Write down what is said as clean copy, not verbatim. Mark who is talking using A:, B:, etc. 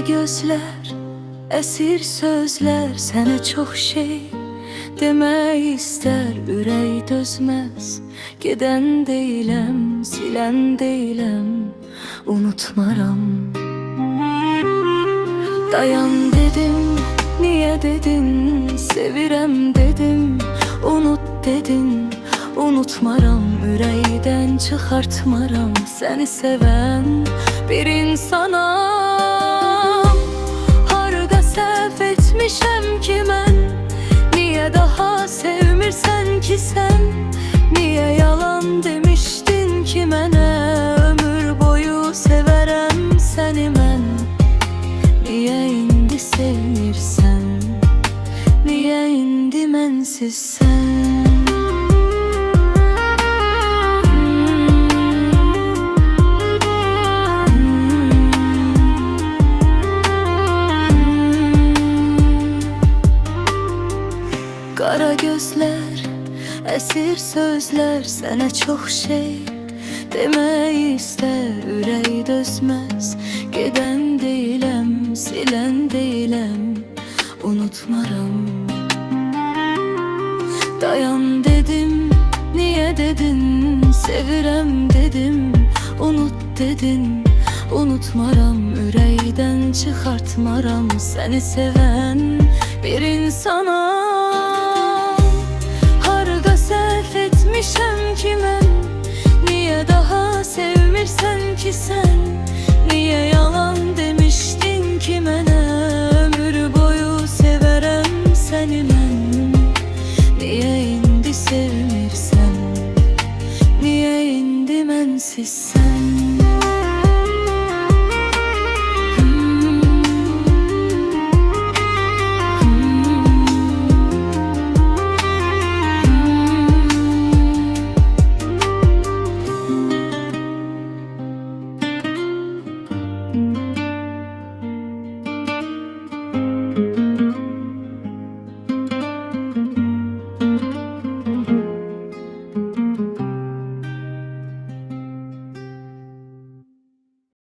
A: gözler, esir sözler sənə çox şey demək istər, ürək dözməz. Gedən deyiləm, silən deyiləm, unutmaram. Dayan dedim, niyə dedin, sevirəm dedim, unut dedin, unutmaram. Ürəkdən çıxartmaram, səni sevən bir insanam. Harda səhv etmişəm ki mən, niyə daha sevmirsən ki sən? Niyə yalan demişdin ki mənə, ömür boyu sevərəm səni mən? Niyə indi sevmirsən, niyə indi mənsiz sən? Qara gözlər, əsir sözlər sənə çox şey demək istər, ürək dözməz. Gedən deyiləm, silən deyiləm, unutmaram. Dayan dedim, niyə dedin, sevirəm dedim, unut dedin, unutmaram. Ürəkdən çıxartmaram, səni sevən bir insanam. Səhv etmişəm ki mən, niyə daha sevmirsən ki sən? Niyə yalan demişdin ki mənə, ömür boyu sevərəm səni mən? Niyə indi sevmirsən, niyə indi mənsiz sən?